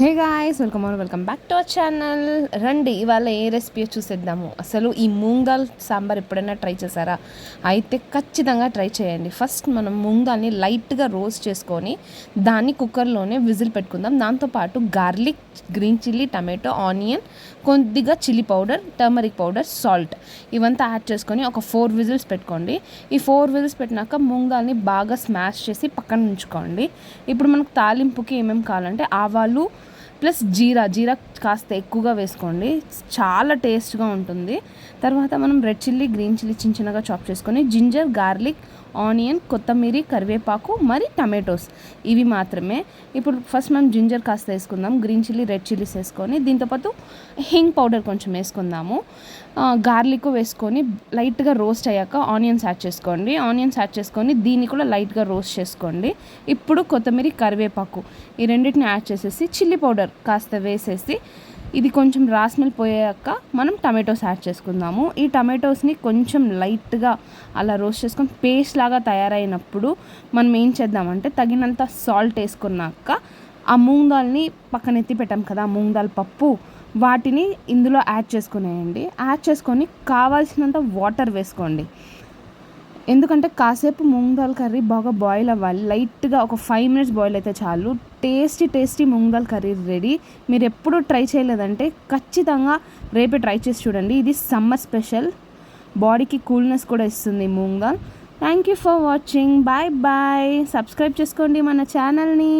Hey guys, welcome back to our channel. రండి, ఇవాళ ఏ recipe చూసేద్దాము. అసలు ఈ మూంగ్ దాల్ సాంబార్ ఎప్పుడైనా ట్రై చేశారా? అయితే ఖచ్చితంగా ట్రై చేయండి. ఫస్ట్ మనం మూంగ్ దాల్ని లైట్గా రోస్ట్ చేసుకొని దాన్ని కుక్కర్లోనే విజిల్ పెట్టుకుందాం. దాంతోపాటు garlic, green chilli, tomato, onion, కొద్దిగా chilli powder, turmeric powder, salt ఇవంతా యాడ్ చేసుకొని ఒక 4 విజిల్స్ పెట్టుకోండి. ఈ 4 విజిల్స్ పెట్టినాక మూంగ్ దాల్ని బాగా స్మాష్ చేసి పక్కన ఉంచుకోండి. ఇప్పుడు మనకు తాలింపుకి ఏమేమి కావాలంటే ఆవాలు ప్లస్ జీరా కాస్త ఎక్కువగా వేసుకోండి, చాలా టేస్ట్గా ఉంటుంది. తర్వాత మనం రెడ్ చిల్లీ, గ్రీన్ చిల్లీ చిన్నగా చాప్ చేసుకొని జింజర్, గార్లిక్, ఆనియన్, కొత్తిమీర, కరివేపాకు, మరి టమాటోస్ ఇవి మాత్రమే. ఇప్పుడు ఫస్ట్ మనం జింజర్ కాస్త వేసుకుందాం, గ్రీన్ చిల్లీ, రెడ్ చిల్లీస్ వేసుకొని దీంతోపాటు హింగ్ పౌడర్ కొంచెం వేసుకుందాము. గార్లిక్ వేసుకొని లైట్గా రోస్ట్ అయ్యాక ఆనియన్స్ యాడ్ చేసుకొని దీన్ని కూడా లైట్గా రోస్ట్ చేసుకోండి. ఇప్పుడు కొత్తిమీర, కరివేపాకు ఈ రెండింటిని యాడ్ చేసేసి చిల్లీ పౌడర్ కాస్త వేసేసి ఇది కొంచెం రాస్మెల్ పోయాక మనం టమాటోస్ యాడ్ చేసుకుందాము. ఈ టమాటోస్ని కొంచెం లైట్గా అలా రోస్ట్ చేసుకొని పేస్ట్ లాగా తయారైనప్పుడు మనం ఏం చేద్దామంటే తగినంత సాల్ట్ వేసుకున్నాక ఆ మూంగ్ దాల్ని పక్కన ఎత్తి పెట్టాం కదా, మూంగ్ దాల్ పప్పు, వాటిని ఇందులో యాడ్ చేసుకొని కావాల్సినంత వాటర్ వేసుకోండి. ఎందుకంటే కాసేపు మూంగ్ దాల్ కర్రీ బాగా బాయిల్ అవ్వాలి. లైట్గా ఒక 5 మినిట్స్ బాయిల్ అయితే చాలు. Tasty moong dal curry ready. మీరు ఎప్పుడూ ట్రై చేయలేదంటే ఖచ్చితంగా రేపే ట్రై చేసి చూడండి. ఇది సమ్మర్ స్పెషల్, బాడీకి కూల్నెస్ కూడా ఇస్తుంది moong dal. Thank you for watching. Bye. Subscribe చేసుకోండి మన ఛానల్ని.